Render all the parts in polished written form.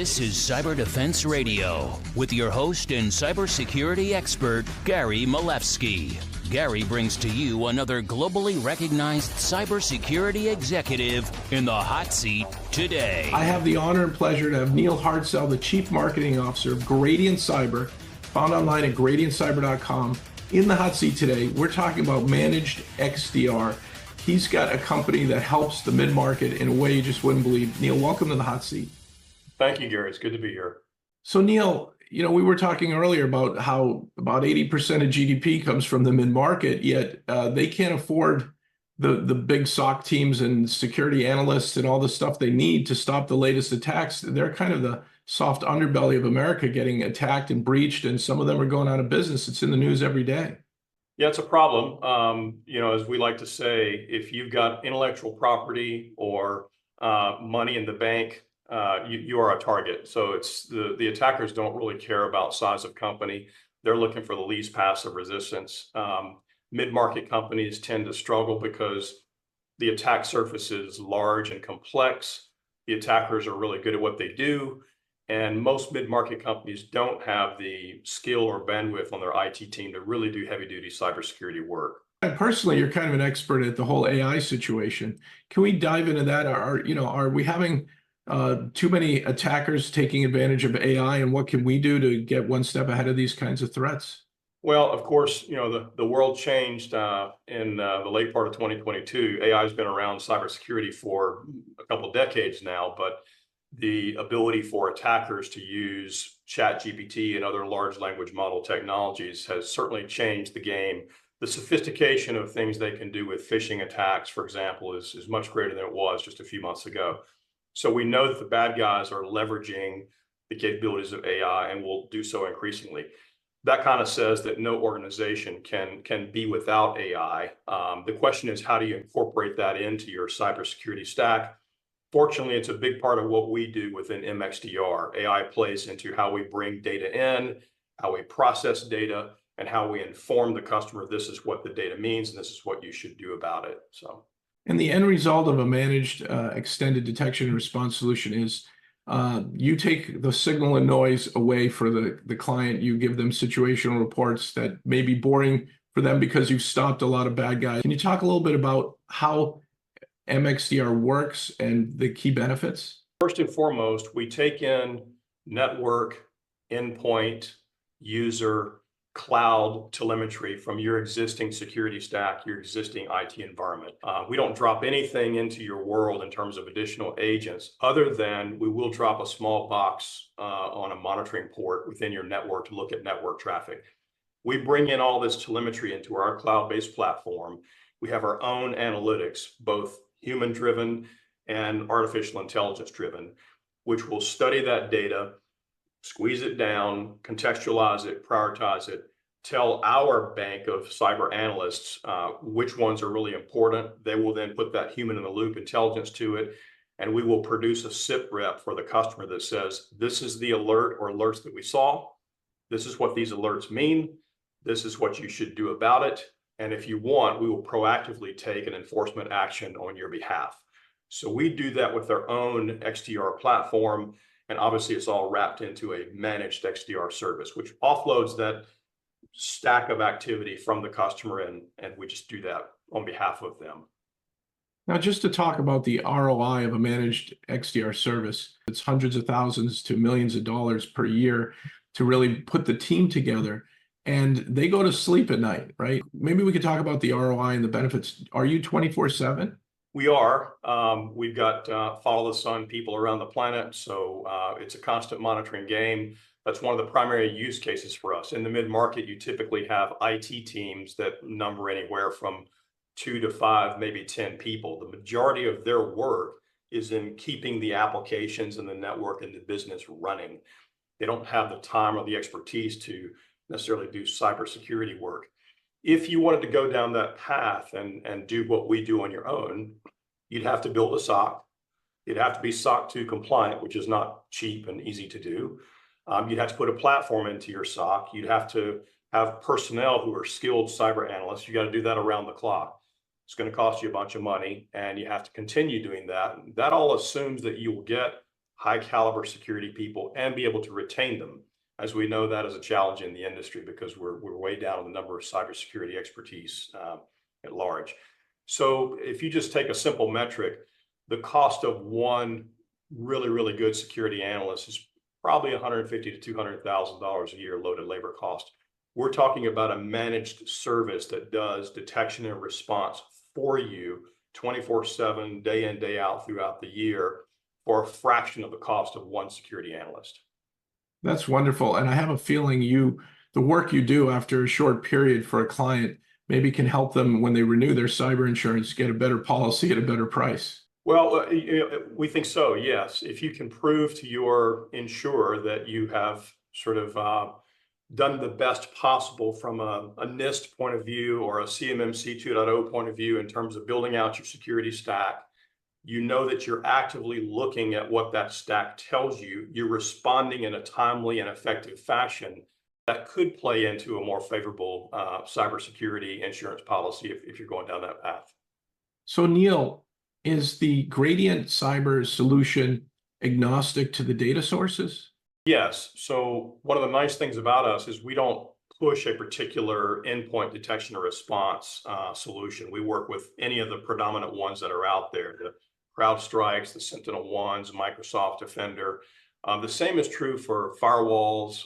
This is Cyber Defense Radio with your host and cybersecurity expert, Gary Miliefsky. Gary brings to you another globally recognized cybersecurity executive in the hot seat today. I have the honor and pleasure to have Neal Hartsell, the Chief Marketing Officer of Gradient Cyber, found online at gradientcyber.com. In the hot seat today, we're talking about managed XDR. He's got a company that helps the mid-market in a way you just wouldn't believe. Neal, welcome to the hot seat. Thank you, Gary. It's good to be here. So Neal, we were talking earlier about how about 80% of GDP comes from the mid-market, yet they can't afford the big SOC teams and security analysts and all the stuff they need to stop the latest attacks. They're kind of the soft underbelly of America getting attacked and breached, and some of them are going out of business. It's in the news every day. Yeah, it's a problem. As we like to say, if you've got intellectual property or money in the bank, you are a target. So it's the attackers don't really care about size of company. They're looking for the least passive resistance. Mid-market companies tend to struggle because the attack surface is large and complex. The attackers are really good at what they do. And most mid-market companies don't have the skill or bandwidth on their IT team to really do heavy-duty cybersecurity work. And personally, you're kind of an expert at the whole AI situation. Can we dive into that? Are we having too many attackers taking advantage of AI, and what can we do to get one step ahead of these kinds of threats? Well, of course, the world changed in the late part of 2022. AI has been around cybersecurity for a couple of decades now, but the ability for attackers to use ChatGPT and other large language model technologies has certainly changed the game. The sophistication of things they can do with phishing attacks, for example, is much greater than it was just a few months ago. So we know that the bad guys are leveraging the capabilities of AI and will do so increasingly. That kind of says that no organization can be without AI. The question is, how do you incorporate that into your cybersecurity stack? Fortunately, it's a big part of what we do within MXDR. AI plays into how we bring data in, how we process data, and how we inform the customer this is what the data means and this is what you should do about it. And the end result of a managed extended detection and response solution is you take the signal and noise away for the client. You give them situational reports that may be boring for them because you've stopped a lot of bad guys. Can you talk a little bit about how MXDR works and the key benefits? First and foremost, we take in network, endpoint, user, cloud telemetry from your existing security stack, your existing IT environment. We don't drop anything into your world in terms of additional agents, other than we will drop a small box on a monitoring port within your network to look at network traffic. We bring in all this telemetry into our cloud-based platform. We have our own analytics, both human-driven and artificial intelligence-driven, which will study that data, squeeze it down, contextualize it, prioritize it, tell our bank of cyber analysts which ones are really important. They will then put that human-in-the-loop intelligence to it, and we will produce a SIP rep for the customer that says, this is the alert or alerts that we saw. This is what these alerts mean. This is what you should do about it. And if you want, we will proactively take an enforcement action on your behalf. So we do that with our own XDR platform. And obviously, it's all wrapped into a managed XDR service, which offloads that stack of activity from the customer, and we just do that on behalf of them. Now, just to talk about the ROI of a managed XDR service, it's hundreds of thousands to millions of dollars per year to really put the team together, and they go to sleep at night, right? Maybe we could talk about the ROI and the benefits. Are you 24/7? We are. We've got follow the sun people around the planet. So it's a constant monitoring game. That's one of the primary use cases for us. In the mid-market, you typically have IT teams that number anywhere from 2 to 5, maybe 10 people. The majority of their work is in keeping the applications and the network and the business running. They don't have the time or the expertise to necessarily do cybersecurity work. If you wanted to go down that path and do what we do on your own, you'd have to build a SOC. You'd have to be SOC 2 compliant, which is not cheap and easy to do. You'd have to put a platform into your SOC. You'd have to have personnel who are skilled cyber analysts. You got to do that around the clock. It's going to cost you a bunch of money, and you have to continue doing that. That all assumes that you will get high caliber security people and be able to retain them, as we know that is a challenge in the industry because we're way down on the number of cybersecurity expertise at large. So if you just take a simple metric, the cost of one really good security analyst is probably $150,000 to $200,000 a year loaded labor cost. We're talking about a managed service that does detection and response for you 24/7, day in, day out throughout the year for a fraction of the cost of one security analyst. That's wonderful. And I have a feeling the work you do after a short period for a client maybe can help them when they renew their cyber insurance, get a better policy at a better price. Well, we think so, yes. If you can prove to your insurer that you have sort of done the best possible from a NIST point of view or a CMMC 2.0 point of view in terms of building out your security stack, you know that you're actively looking at what that stack tells you, you're responding in a timely and effective fashion, that could play into a more favorable cybersecurity insurance policy if you're going down that path. So Neal, is the Gradient Cyber solution agnostic to the data sources? Yes. So one of the nice things about us is we don't push a particular endpoint detection or response solution. We work with any of the predominant ones that are out there, the CrowdStrikes, the SentinelOnes, Microsoft Defender. The same is true for firewalls,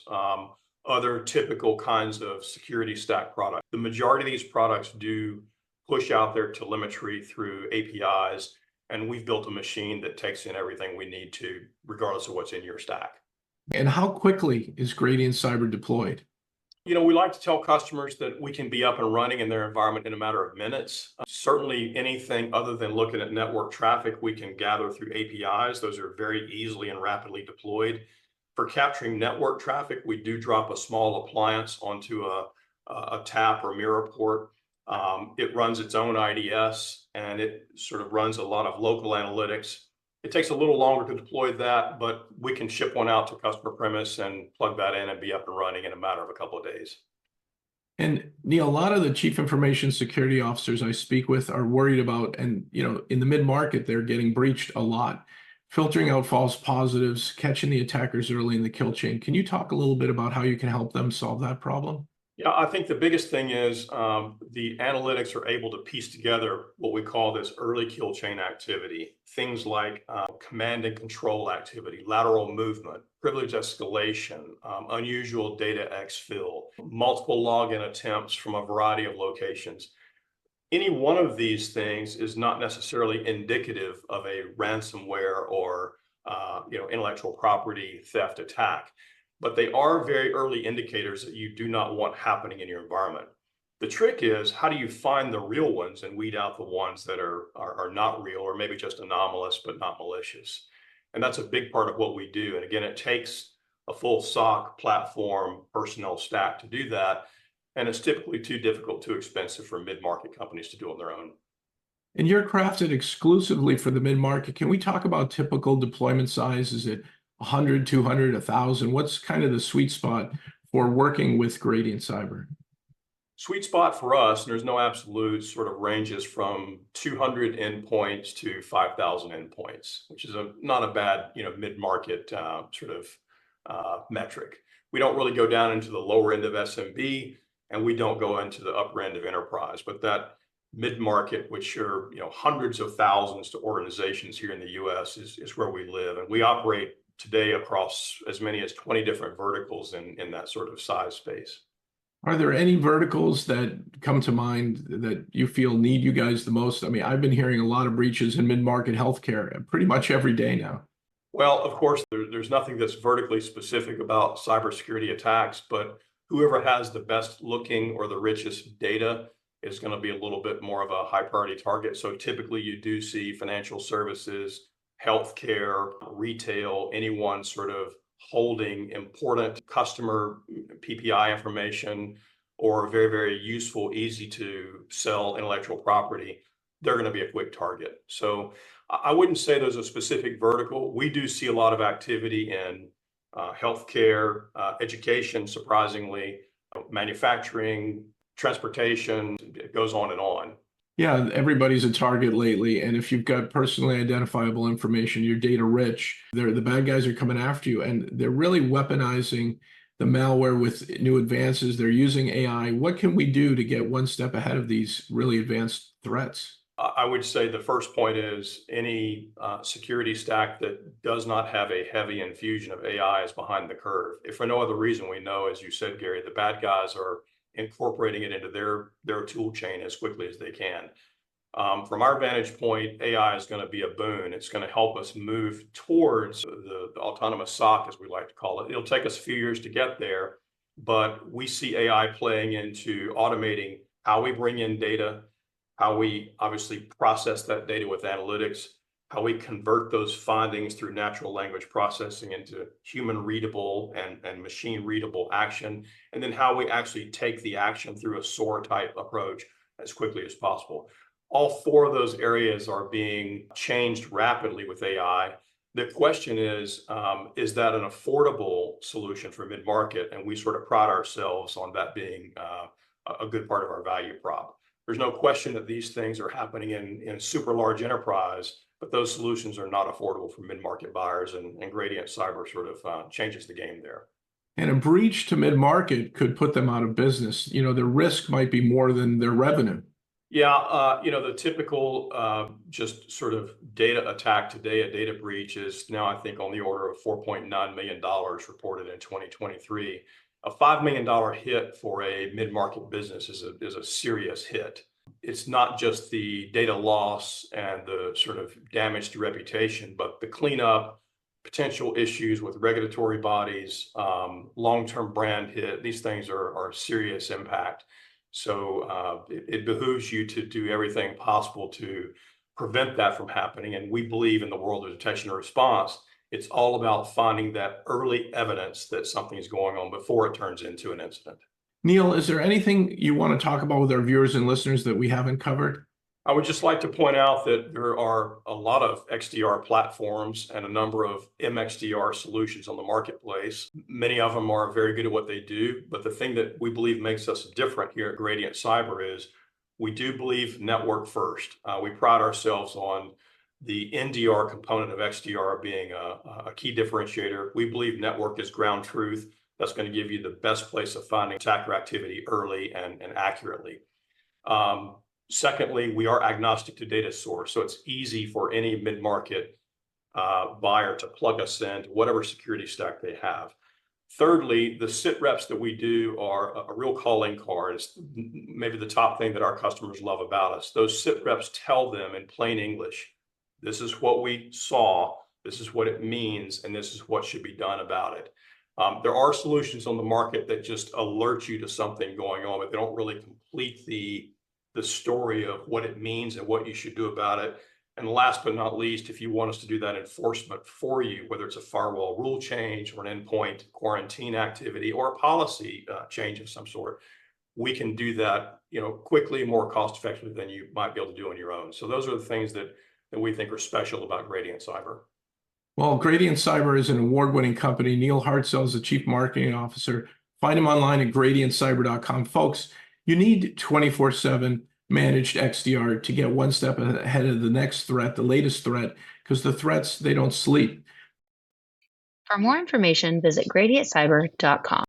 other typical kinds of security stack products. The majority of these products do push out their telemetry through APIs, and we've built a machine that takes in everything we need to, regardless of what's in your stack. And how quickly is Gradient Cyber deployed? You know, we like to tell customers that we can be up and running in their environment in a matter of minutes. Certainly anything other than looking at network traffic, we can gather through APIs. Those are very easily and rapidly deployed. For capturing network traffic, we do drop a small appliance onto a tap or mirror port. It runs its own IDS and it sort of runs a lot of local analytics. It takes a little longer to deploy that, but we can ship one out to customer premise and plug that in and be up and running in a matter of a couple of days. And Neal, a lot of the chief information security officers I speak with are worried about, and in the mid-market, they're getting breached a lot, filtering out false positives, catching the attackers early in the kill chain. Can you talk a little bit about how you can help them solve that problem? Yeah, I think the biggest thing is the analytics are able to piece together what we call this early kill chain activity. Things like command and control activity, lateral movement, privilege escalation, unusual data exfil, multiple login attempts from a variety of locations. Any one of these things is not necessarily indicative of a ransomware or intellectual property theft attack, but they are very early indicators that you do not want happening in your environment. The trick is, how do you find the real ones and weed out the ones that are not real or maybe just anomalous but not malicious? And that's a big part of what we do. And again, it takes a full SOC platform personnel stack to do that. And it's typically too difficult, too expensive for mid-market companies to do on their own. And you're crafted exclusively for the mid-market. Can we talk about typical deployment size? Is it 100, 200, 1,000? What's kind of the sweet spot for working with Gradient Cyber? Sweet spot for us, and there's no absolute, sort of ranges from 200 endpoints to 5,000 endpoints, which is not a bad, mid-market metric. We don't really go down into the lower end of SMB, and we don't go into the upper end of enterprise, but that mid-market, which are hundreds of thousands to organizations here in the US, is where we live, and we operate today across as many as 20 different verticals in that sort of size space. Are there any verticals that come to mind that you feel need you guys the most? I mean, I've been hearing a lot of breaches in mid-market healthcare pretty much every day now. Well, of course, there's nothing that's vertically specific about cybersecurity attacks, but whoever has the best looking or the richest data is going to be a little bit more of a high priority target. So typically you do see financial services, healthcare, retail, anyone sort of holding important customer PPI information or very, very useful, easy to sell intellectual property, they're going to be a quick target. So I wouldn't say there's a specific vertical. We do see a lot of activity in healthcare, education, surprisingly, manufacturing, transportation, it goes on and on. Yeah, everybody's a target lately. And if you've got personally identifiable information, you're data rich, the bad guys are coming after you. And they're really weaponizing the malware with new advances. They're using AI. What can we do to get one step ahead of these really advanced threats? I would say the first point is any security stack that does not have a heavy infusion of AI is behind the curve. If for no other reason, we know, as you said, Gary, the bad guys are incorporating it into their tool chain as quickly as they can. From our vantage point, AI is going to be a boon. It's going to help us move towards the autonomous SOC, as we like to call it. It'll take us a few years to get there, but we see AI playing into automating how we bring in data, how we obviously process that data with analytics, how we convert those findings through natural language processing into human readable and machine readable action, and then how we actually take the action through a SOAR type approach as quickly as possible. All four of those areas are being changed rapidly with AI. The question is that an affordable solution for mid-market? And we sort of pride ourselves on that being a good part of our value prop. There's no question that these things are happening in super large enterprise, but those solutions are not affordable for mid-market buyers, and Gradient Cyber sort of changes the game there. And a breach to mid-market could put them out of business. You know, the risk might be more than their revenue. Yeah, the typical just sort of data attack today, a data breach is now, I think, on the order of $4.9 million reported in 2023. A $5 million hit for a mid-market business is a serious hit. It's not just the data loss and the sort of damage to reputation, but the cleanup, potential issues with regulatory bodies, long-term brand hit. These things are serious impact. So it behooves you to do everything possible to prevent that from happening. And we believe in the world of detection and response, it's all about finding that early evidence that something is going on before it turns into an incident. Neal, is there anything you want to talk about with our viewers and listeners that we haven't covered? I would just like to point out that there are a lot of XDR platforms and a number of MXDR solutions on the marketplace. Many of them are very good at what they do, but the thing that we believe makes us different here at Gradient Cyber is we do believe network first. We pride ourselves on the NDR component of XDR being a key differentiator. We believe network is ground truth. That's going to give you the best place of finding attacker activity early and accurately. Secondly, we are agnostic to data source, so it's easy for any mid-market buyer to plug us into whatever security stack they have. Thirdly, the sit reps that we do are a real calling card. It's maybe the top thing that our customers love about us. Those sit reps tell them in plain English, this is what we saw, this is what it means, and this is what should be done about it. There are solutions on the market that just alert you to something going on, but they don't really complete the story of what it means and what you should do about it. And last but not least, if you want us to do that enforcement for you, whether it's a firewall rule change or an endpoint quarantine activity or a policy change of some sort, we can do that, quickly, more cost effectively than you might be able to do on your own. So those are the things that we think are special about Gradient Cyber. Well, Gradient Cyber is an award-winning company. Neal Hartsell is the Chief Marketing Officer. Find him online at gradientcyber.com. Folks, you need 24/7 managed XDR to get one step ahead of the next threat, the latest threat, because the threats, they don't sleep. For more information, visit gradientcyber.com.